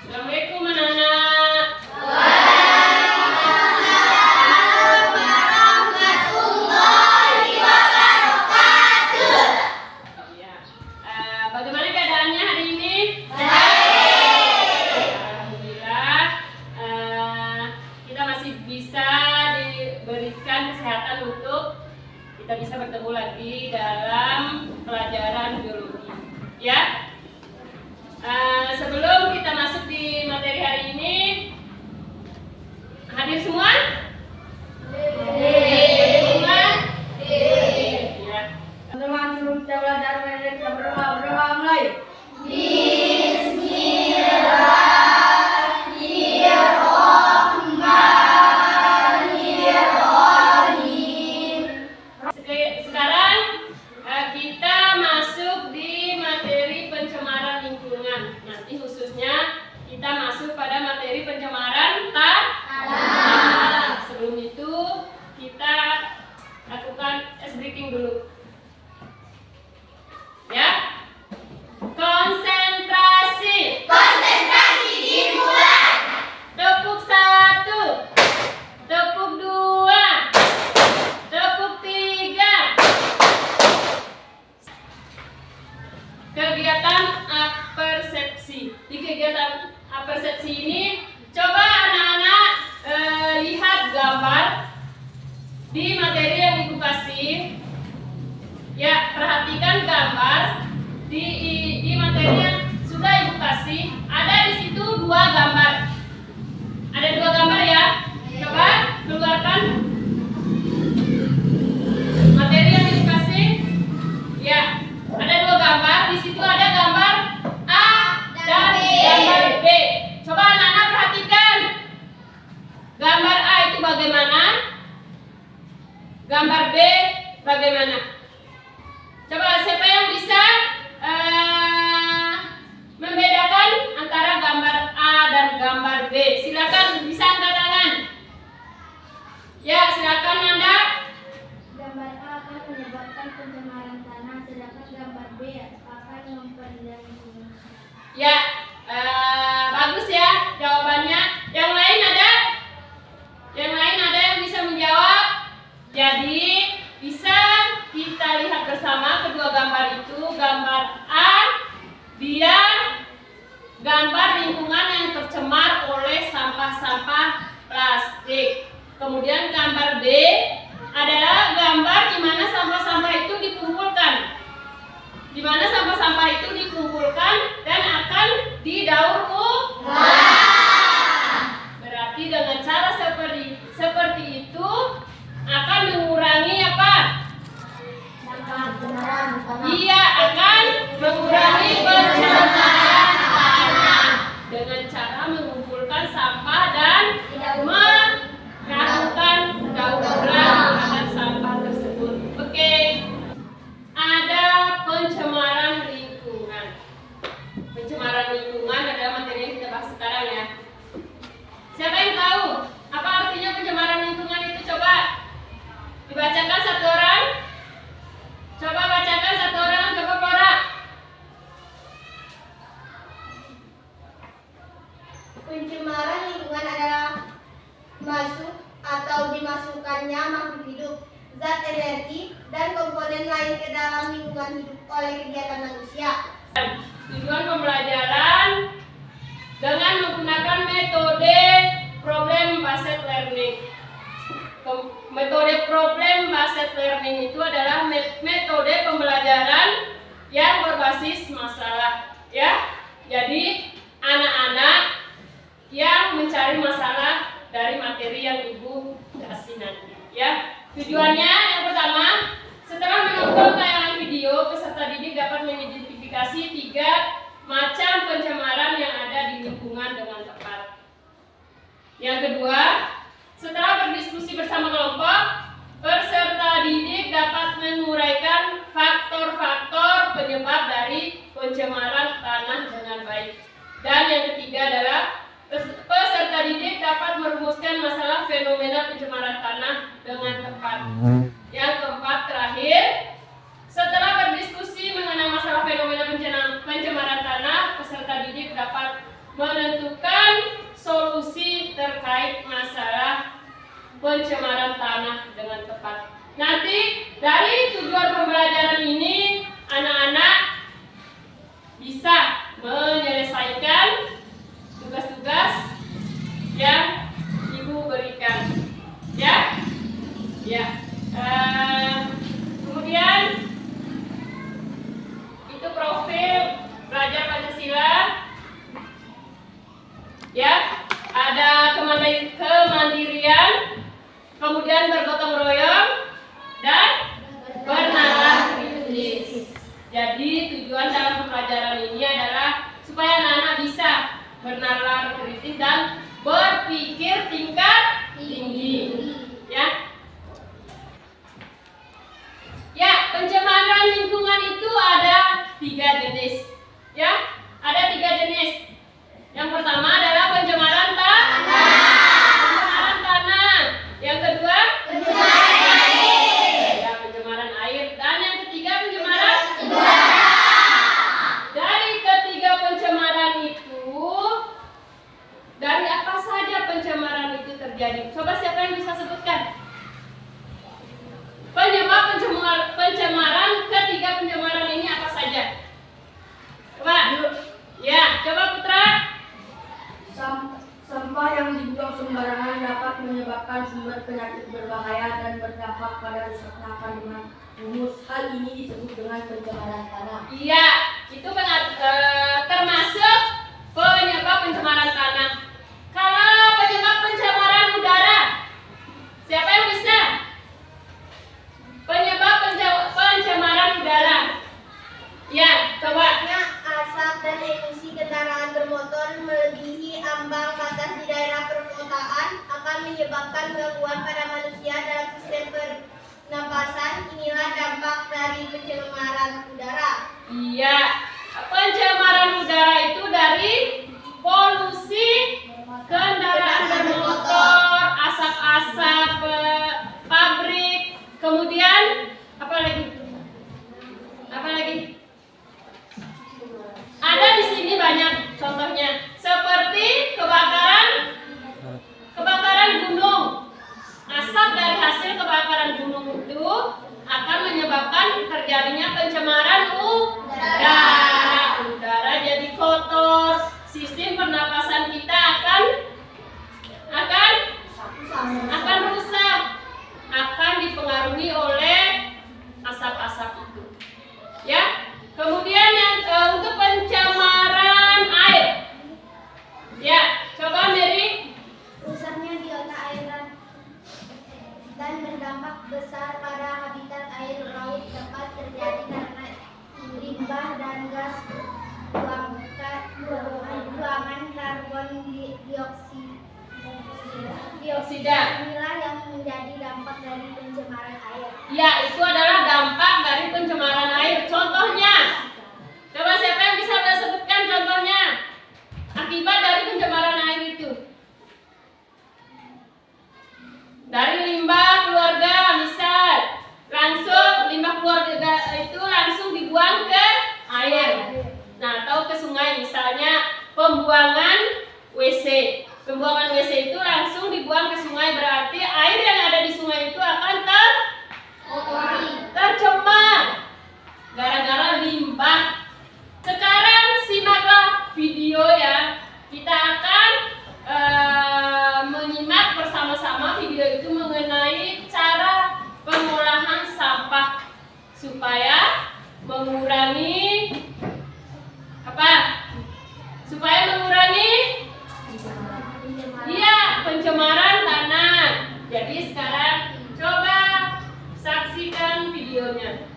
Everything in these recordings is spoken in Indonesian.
Assalamualaikum anak-anak. Ya. Bagaimana keadaannya hari ini? Baik. Alhamdulillah. Kita masih bisa diberikan kesehatan untuk kita bisa bertemu lagi dalam pelajaran biologi. Ya. Sebelum kita masuk di materi hari ini, hadir semua? Hadir semua? Ya. Teman-teman, sebelum kita belajar kita berdoa mulai. Sekarang kita masuk di materi pencemaran lingkungan. Nanti khususnya kita masuk pada materi pencemaran tanah. Sebelum itu kita lakukan ice breaking dulu. Ya. Konsentrasi. Konsentrasi dimulai. Tepuk 1. Tepuk 2. Tepuk 3. Kegiatan apersepsi. Di kegiatan apersepsi ini, coba anak-anak lihat gambar di materi yang ibu kasih. Ya, perhatikan gambar di materi yang sudah ibu kasih. Ada di situ 2 gambar. Ada 2 gambar ya. Coba keluarkan materi yang ibu kasih. Ya, ada 2 gambar. Di situ ada gambar A dan gambar B. Coba anak-anak perhatikan. Gambar A itu bagaimana? Gambar B bagaimana? Coba siapa yang bisa membedakan antara gambar A dan gambar B? Silakan, bisa angkat tangan. Ya, silakan Nanda. Gambar A akan menyebabkan pencemaran tanah, sedangkan gambar B akan memperindah lingkungan. Ya, bagus ya jawabannya. Yang lain ada? Yang lain ada yang bisa menjawab? Jadi bisa kita lihat bersama kedua gambar itu. Gambar A, dia gambar lingkungan yang tercemar oleh sampah-sampah plastik. Kemudian gambar B adalah gambar di mana sampah-sampah itu dikumpulkan. Di mana sampah-sampah itu dikumpulkan dan akan didaur ulang. Berarti dengan cara seperti itu akan mengurangi apa? Iya, akan mengurangi pencemaran tanah dengan cara mengumpulkan sampah dan melakukan daur ulang terhadap sampah tersebut. Oke. Ada pencemaran lingkungan. Pencemaran lingkungan adalah materi yang kita bahas sekarang ya. Siapa yang tahu apa artinya pencemaran lingkungan itu? Coba dibacakan satu orang. Coba bacakan satu orang. Coba Flora. Pencemaran lingkungan adalah masuk atau dimasukkannya makhluk hidup, zat energi, dan komponen lain ke dalam lingkungan hidup oleh kegiatan manusia. Tujuan pembelajaran dengan menggunakan metode problem based learning. Metode problem based learning itu adalah metode pembelajaran yang berbasis masalah, ya. Jadi anak-anak yang mencari masalah dari materi yang ibu kasih nanti, ya. Tujuannya yang pertama, setelah menonton tayangan video, peserta didik dapat mengidentifikasi 3 macam pencemaran yang ada di lingkungan dengan tepat. Yang kedua, setelah berdiskusi bersama kelompok, peserta didik dapat menguraikan faktor-faktor penyebab dari pencemaran tanah dengan baik. Dan yang ketiga adalah peserta didik dapat merumuskan masalah fenomena pencemaran tanah dengan tepat. Yang keempat terakhir, setelah berdiskusi mengenai masalah fenomena pencemaran tanah, peserta didik dapat menentukan solusi terkait masalah pencemaran tanah dengan tepat. Nanti dari tujuan pembelajaran ini anak-anak bisa menyelesaikan tugas-tugas yang Ibu berikan, ya. Kemudian itu profil pelajar Pancasila, ya. Ada kemandirian, kemudian bergotong royong dan bernalar kritis. Jadi tujuan dalam pembelajaran ini adalah supaya anak-anak bisa bernalar kritis dan berpikir tingkat tinggi, ya. Ya, pencemaran lingkungan itu ada 3 jenis, ya. Ada 3 jenis. Yang pertama adalah pencemaran tanah. Yang kedua, pencemaran air. Ya, pencemaran air. Dan yang ketiga, pencemaran udara. Dari ketiga pencemaran itu, dari apa saja pencemaran itu terjadi? Coba siapa yang bisa sebutkan? Penyebab pencemaran ketiga pencemaran ini apa saja? Coba. Ya, coba Putra. Sampah yang dibuang sembarangan dapat menyebabkan sumber penyakit berbahaya dan berdampak pada rusaknya kandungan humus. Hal ini disebut dengan pencemaran tanah. Iya, itu termasuk penyebab pencemaran tanah. Kalau penyebab pencemaran udara, siapa yang bisa? Penyebab pencemaran udara. Ya, coba. Asap dan emisi kendaraan bermotor melebihi ambang batas di daerah perkotaan akan menyebabkan gangguan pada manusia dalam sistem pernapasan. Inilah dampak dari pencemaran udara. Iya, pencemaran udara itu dari polusi kendaraan bermotor, asap-asap pabrik, kemudian apa lagi? Ada di sini banyak contohnya, seperti kebakaran gunung. Asap dari hasil kebakaran gunung itu akan menyebabkan terjadinya pencemaran udara. Udara jadi kotor, sistem pernapasan kita akan rusak, akan dipengaruhi oleh asap-asap itu, ya. Kemudian yang untuk pencemaran air, ya, coba Mary. Rusaknya biota air dan berdampak besar pada habitat air laut dapat terjadi karena limbah dan gas buangan karbon dioksida. Inilah yang menjadi dampak dari pencemaran air. Ya, itu adalah dampak dari pencemaran air. Contohnya, coba siapa yang bisa sebutkan contohnya? Akibat dari pencemaran air itu. Dari limbah keluarga, misal, langsung limbah keluarga itu langsung dibuang ke air. Nah, atau ke sungai, misalnya pembuangan WC. Pembuangan WC itu langsung dibuang ke sungai, berarti air yang ada di sungai itu akan tercemar gara-gara limbah. Sekarang simaklah video ya. Kita akan menyimak bersama-sama video itu mengenai cara pengolahan sampah supaya mengurangi pencemaran tanah. Jadi sekarang coba saksikan videonya.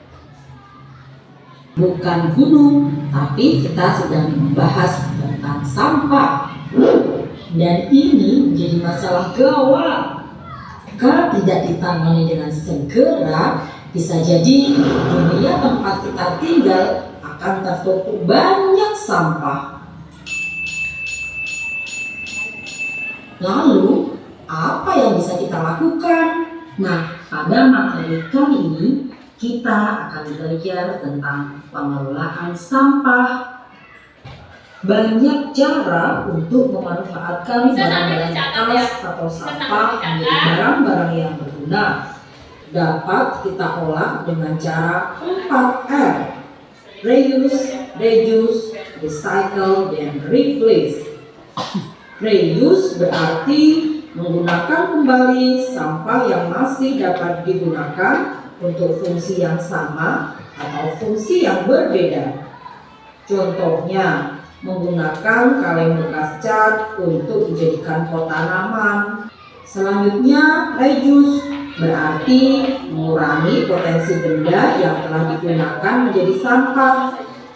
Bukan gunung, tapi kita sedang membahas tentang sampah. Dan ini menjadi masalah gawat. Kalau tidak ditangani dengan segera, bisa jadi dunia tempat kita tinggal akan tertutup banyak sampah. Lalu, apa yang bisa kita lakukan? Nah, pada materi kali ini, kita akan belajar tentang pengelolaan sampah. Banyak cara untuk memanfaatkan Bisa sambil barang-barang dicatat bekas ya. atau Bisa sambil sampah dicatat. menjadi barang-barang yang berguna. Dapat kita olah dengan cara 4R. Reuse, reduce, recycle, dan replace. Reuse berarti menggunakan kembali sampah yang masih dapat digunakan untuk fungsi yang sama atau fungsi yang berbeda. Contohnya, menggunakan kaleng bekas cat untuk dijadikan pot tanaman. Selanjutnya, reduce berarti mengurangi potensi benda yang telah digunakan menjadi sampah.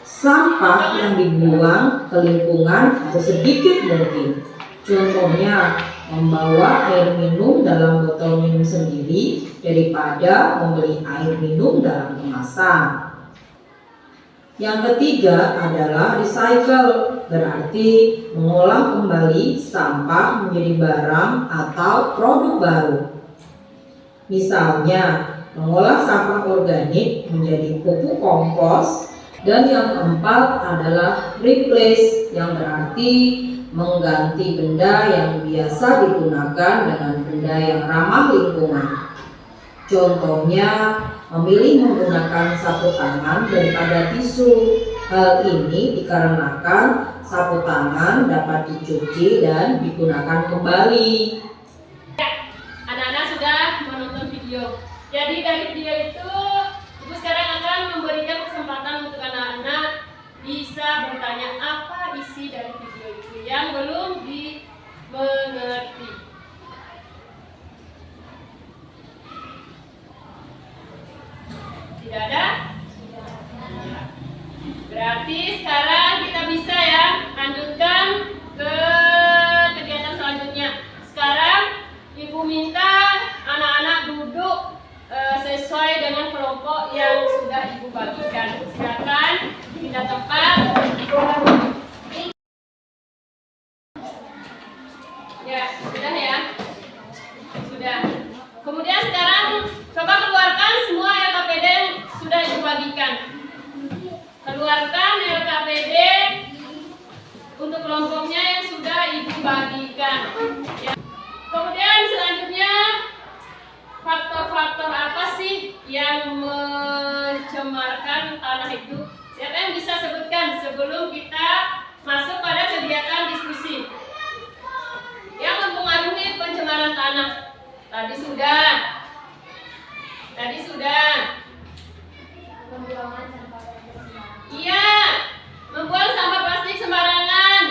Sampah yang dibuang ke lingkungan sedikit mungkin. Contohnya, membawa air minum dalam botol minum sendiri daripada membeli air minum dalam kemasan. Yang ketiga adalah recycle, berarti mengolah kembali sampah menjadi barang atau produk baru. Misalnya, mengolah sampah organik menjadi pupuk kompos. Dan yang keempat adalah replace, yang berarti mengganti benda yang biasa digunakan dengan benda yang ramah lingkungan. Contohnya, memilih menggunakan sapu tangan daripada tisu. Hal ini dikarenakan sapu tangan dapat dicuci dan digunakan kembali. Anak-anak sudah menonton video. Jadi dari video itu, Ibu sekarang akan memberikan kesempatan untuk anak-anak bisa bertanya apa isi dari video itu yang belum dimengerti. Tidak ada? Berarti sekarang kita bisa ya lanjutkan ke kegiatan selanjutnya. Sekarang Ibu minta anak-anak duduk sesuai dengan kelompok yang sudah Ibu bagikan. Silakan pindah tempat. Ya, sudah ya. Sudah. Kemudian sekarang coba keluarkan semua LKPD yang sudah Ibu bagikan. Keluarkan LKPD untuk kelompoknya yang sudah Ibu bagikan. Ya. Kemudian selanjutnya, faktor-faktor apa sih yang mencemarkan tanah itu? Siapa yang bisa sebutkan sebelum kita masuk pada kegiatan diskusi? Yang mempengaruhi pencemaran tanah. Tadi sudah. Iya, membuang sampah plastik sembarangan.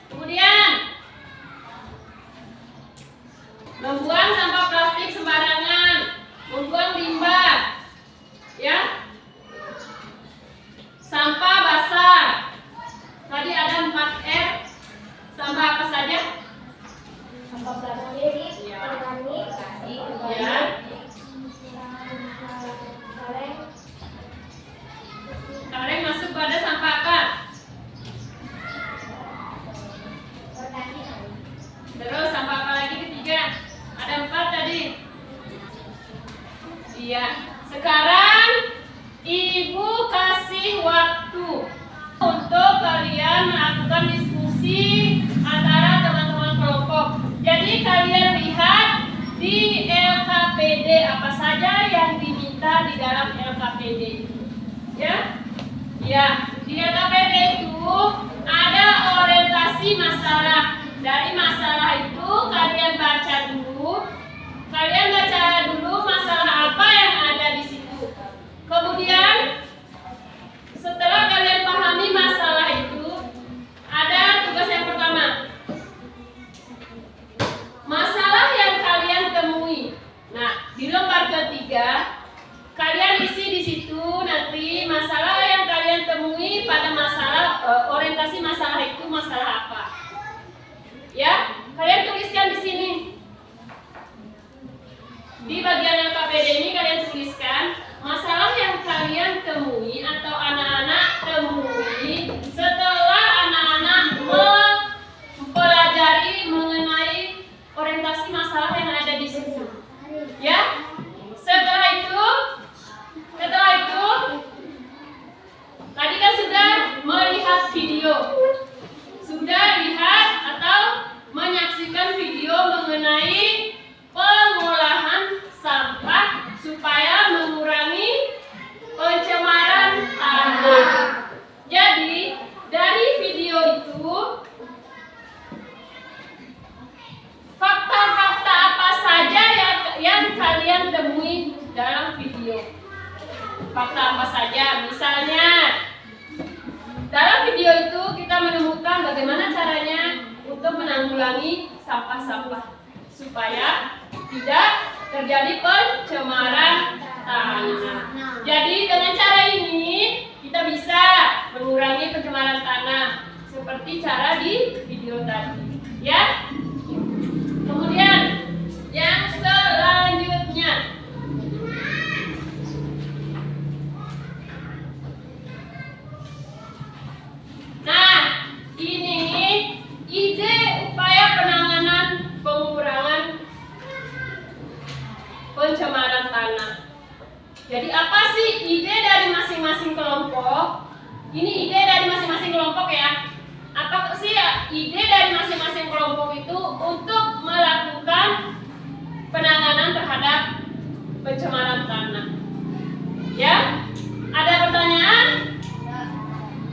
Kemudian, membuang sampah plastik sembarangan, membuang limbah, ya, sampah basah. Tadi ada 4R. Sampah apa saja? Sampah plastik, Ya. organik, Ya. Kaleng masuk pada sampah apa? Terus sampah apa lagi ketiga? Ada 4 tadi. Iya. Sekarang Ibu kasih waktu untuk kalian melakukan diskusi antara teman-teman kelompok. Jadi kalian lihat di LKPD apa saja yang diminta di dalam LKPD. Ya? Ya, di LKPD itu ada orientasi masalah. Dari masalah itu kalian baca dulu. Kalian baca dulu masalah apa yang ada di situ. Kemudian setelah kalian pahami masalah itu, ada tugas yang pertama. Masalah yang kalian temui. Nah, di lembar ketiga kalian isi di situ nanti masalah yang kalian temui pada masalah orientasi masalah itu masalah apa. Ya, kalian tuliskan di sini. Di bagian LKPD ini kalian tuliskan masalah yang kalian temui menanggulangi sampah-sampah supaya tidak terjadi pencemaran tanah. Jadi dengan cara ini kita bisa mengurangi pencemaran tanah seperti cara di video tadi, ya. Kemudian yang selanjutnya, nah ini ide upaya penanganan pengurangan pencemaran tanah. Jadi apa sih ide dari masing-masing kelompok? Ini ide dari masing-masing kelompok ya. Apa sih ya ide dari masing-masing kelompok itu untuk melakukan penanganan terhadap pencemaran tanah? Ya? Ada pertanyaan?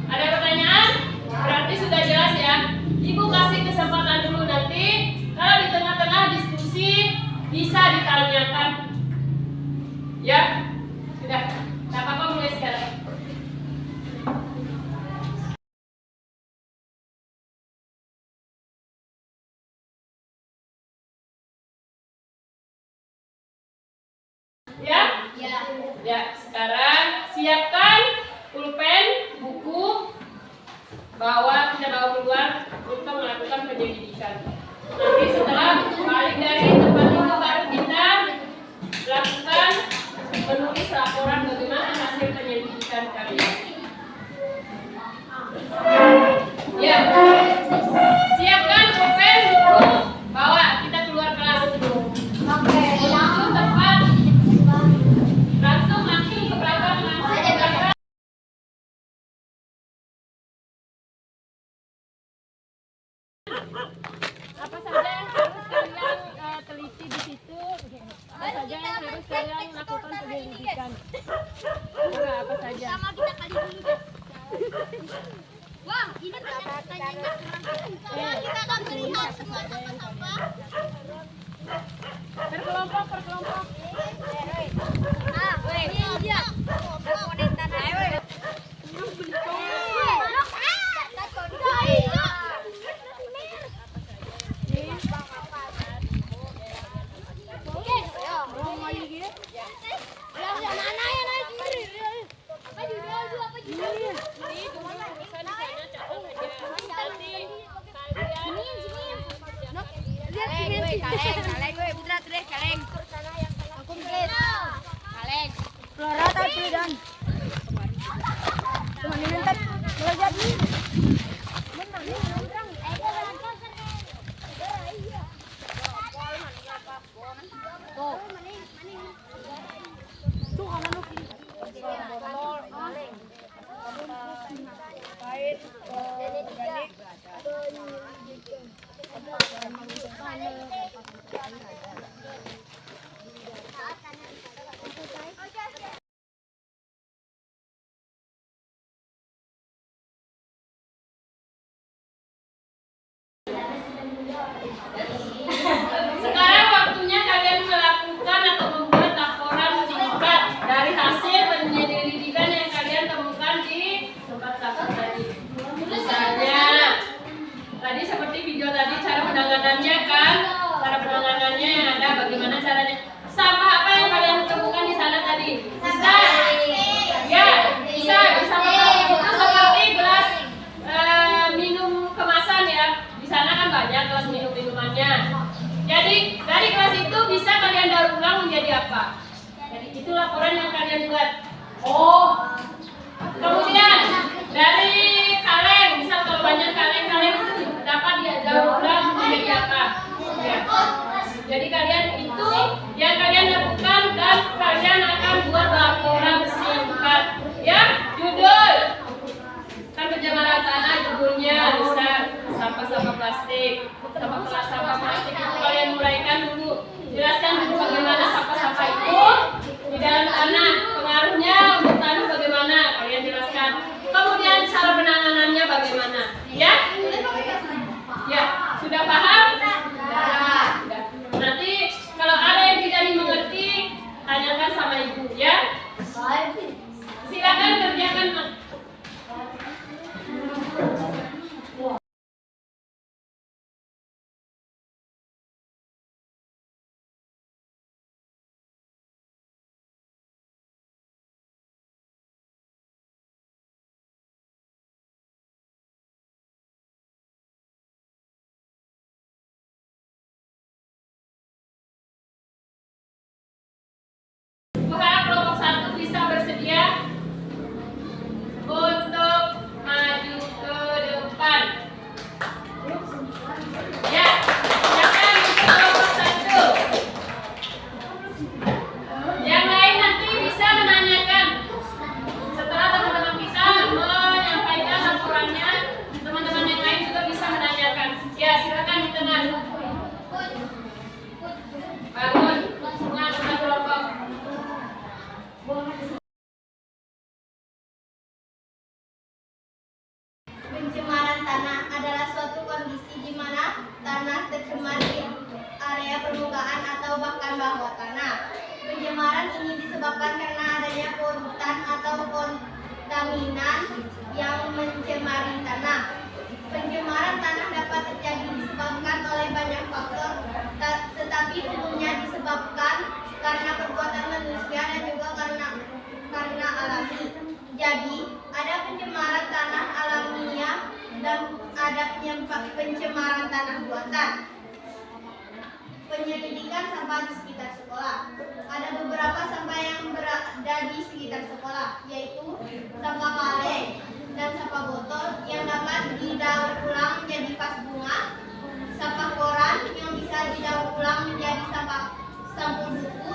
Ada pertanyaan? Berarti sudah jelas ya. Ibu kasih kesempatan dulu, nanti kalau di tengah-tengah diskusi bisa ditanyakan. Ya? Sudah. Tidak apa-apa, mulai sekarang. Ya? Ya, sekarang siapkan pulpen, buku, kita bawa keluar untuk melakukan penyelidikan. Nanti setelah balik dari tempat itu baru kita lakukan menulis laporan bagaimana hasil penyelidikan kalian. Ya, siapkan pulpen, buku, bawa kita keluar kelas. Langsung tepat, langsung ke belakang, langsung ke belakang. Apa saja yang harus kalian teliti di situ? Apa saja yang harus kalian lakukan penyelidikan? Apa saja? Sama kita kali dulu deh. Wah, ini pertanyaannya kita akan melihat semua sampah-sampah. Berkelompok. Ini dia. Sekarang waktunya kalian melakukan atau membuat laporan singkat dari hasil penyelidikan yang kalian temukan di tempat sampah tadi. Misalnya, tadi seperti video tadi cara penanganannya kan, cara penanganannya yang ada bagaimana caranya. Sampah apa yang kalian temukan di sana tadi? Bisa? Ya, bisa mengetahui itu seperti gelas minum kemasan ya. Di sana kan banyak gelas minumannya. Jadi dari kelas itu bisa kalian daur ulang menjadi apa? Jadi itu laporan yang kalian buat. Oh, kemudian dari kaleng, misal kalau banyak kaleng itu dapat dia daur ulang menjadi apa? Ya. Jadi kalian itu yang kalian lakukan dan kalian akan buat laporan singkat. Ya, judul kan pencemaran tanah, judulnya bisa sampah-sampah plastik. Sampah plastik itu kalian mulaikan dulu, jelaskan dulu bagaimana sampah-sampah itu di dalam tanah, pengaruhnya untuk tanah bagaimana, kalian jelaskan. Kemudian cara penanganannya bagaimana, ya? Ya, sudah paham? Sudah. Nanti kalau ada yang tidak dimengerti, tanyakan sama ibu, ya? Silakan kerjakan. tercemar di area permukaan atau bahkan bawah tanah. Pencemaran ini disebabkan karena adanya polutan atau kontaminan yang mencemari tanah. Pencemaran tanah dapat terjadi disebabkan oleh banyak faktor, tetapi umumnya disebabkan karena perbuatan manusia dan juga karena alami. Jadi, ada pencemaran tanah alamiah dan ada pencemaran tanah buatan. Penyelidikan sampah di sekitar sekolah. Ada beberapa sampah yang berada di sekitar sekolah, yaitu sampah kaleng dan sampah botol yang dapat didaur ulang menjadi vas bunga, sampah koran yang bisa didaur ulang menjadi sampul buku,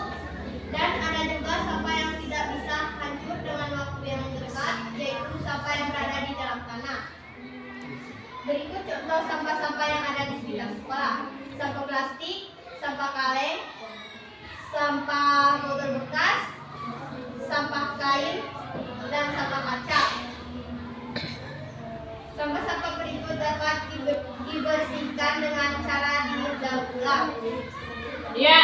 dan ada juga sampah yang tidak bisa hancur dengan waktu yang dekat, yaitu sampah yang berada di dalam tanah. Berikut contoh sampah-sampah yang ada di sekitar sekolah: sampah plastik, sampah kaleng, sampah botol bekas, sampah kain, dan sampah kaca. Sampah-sampah berikut dapat dibersihkan dengan cara didaur ulang. Ya,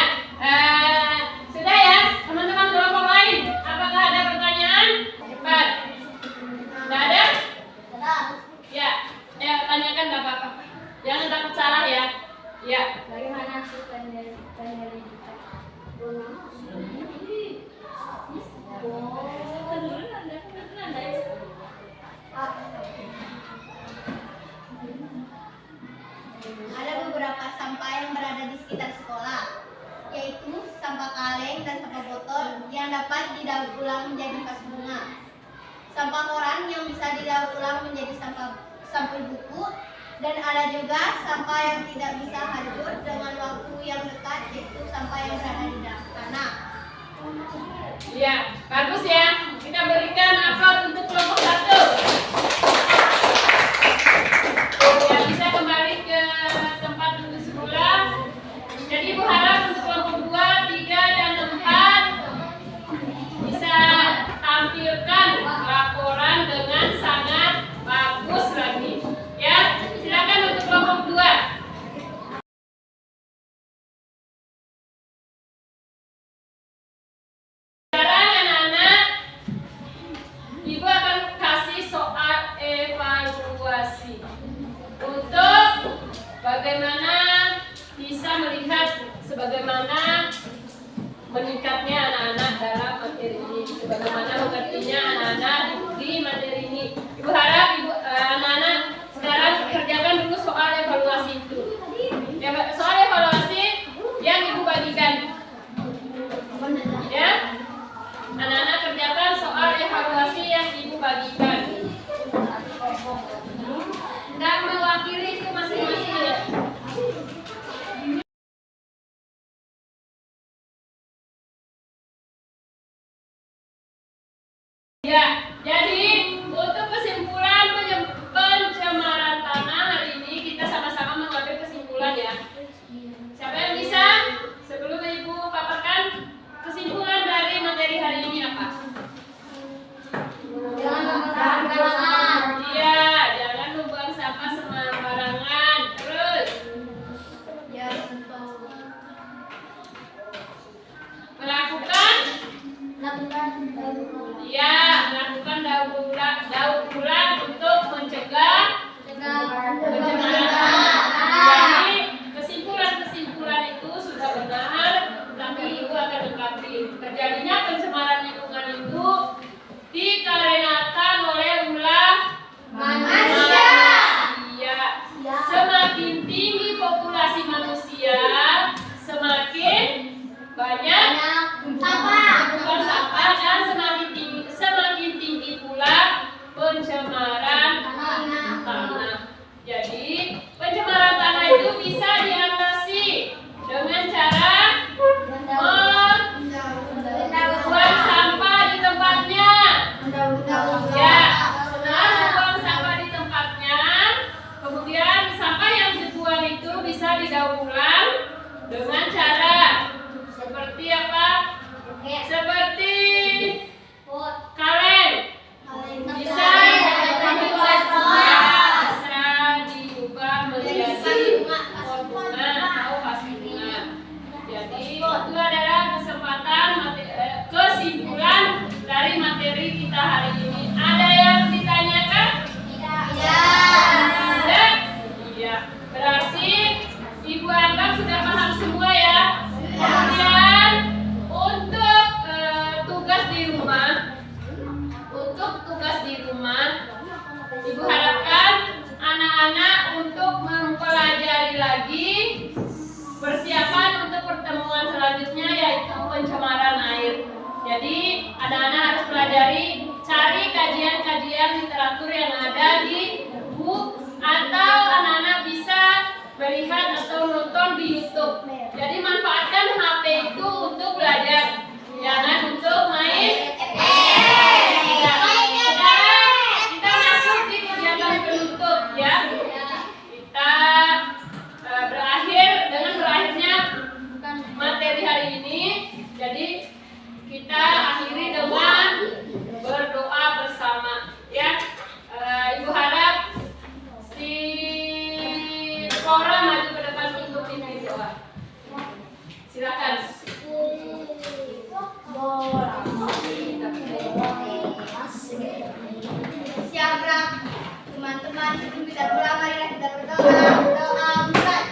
sudah ya, teman-teman kelompok lain. Apakah ada pertanyaan? Cepat. Tidak ada? Ya, tanyakan nggak apa-apa. Jangan takut salah ya. Ya. Bagaimana hasil penyelidikan? Ada beberapa sampah yang berada di sekitar sekolah, yaitu sampah kaleng dan sampah botol yang dapat didaur ulang menjadi vas bunga, sampah koran yang bisa didaur ulang menjadi sampul buku, dan ada juga sampah yang tidak bisa hancur dengan waktu yang dekat, yaitu sampah yang berada di dalam tanah. Ya, bagus ya. Kita berikan aplaus untuk kelompok 1. Ya, bisa kembali ke tempat duduk semula. Jadi Ibu harap untuk kelompok 2, 3, dan 4 bisa tampilkan laporan dengan sangat bagus lagi. Ya, silakan untuk kelompok 2. Sekarang anak-anak, Ibu akan kasih soal evaluasi untuk bagaimana bisa melihat sebagaimana meningkatnya anak-anak dalam materi ini, sebagaimana mengertinya anak-anak di materi ini. Ibu harap anak-anak sekarang kerjakan dulu soal evaluasi itu. Soal evaluasi yang Ibu bagikan. Ya, anak-anak kerjakan soal evaluasi yang Ibu bagikan. Dan mewakili itu masing-masing ya. Ya, jadi untuk kesimpulan pencemaran tanah hari ini kita sama-sama mengambil kesimpulan ya. Siapa yang bisa? Sebelum Ibu paparkan kesimpulan dari materi hari ini apa? Iya, jangan membuang sampah sembarangan. Terus melakukan daur ulang untuk mencegah pencemaran tanah. Jadi kesimpulan itu sudah benar, tapi Ibu akan lengkapi. Terjadinya pencemaran lingkungan itu dikarenakan oleh ulah manusia. Semakin tinggi populasi manusia, semakin banyak sampah dan semakin tinggi pula pencemaran tanah. Jadi pencemaran tanah itu bisa diatasi dengan cara membuang sampah di tempatnya. Ya, setelah membuang sampah di tempatnya, kemudian sampah yang dibuang itu bisa didaur ulang dengan cara seperti apa? Seperti kaleng. Bisa diubah menjadi pot bunga. pencemaran air. Jadi anak-anak harus pelajari, cari kajian-kajian literatur yang ada di buku, atau anak-anak bisa melihat atau nonton di YouTube. Jadi manfaatkan HP itu untuk belajar, jangan untuk main. Sekarang kita masuk di kegiatan penutup ya. Kita berakhir dengan berakhirnya materi hari ini. Jadi kita akhiri dengan berdoa bersama ya. Ibu harap si Flora maju ke depan untuk pimpin doa. Silakan. Siapa teman-teman sebelum kita pulang marilah kita berdoa. Doa mulai.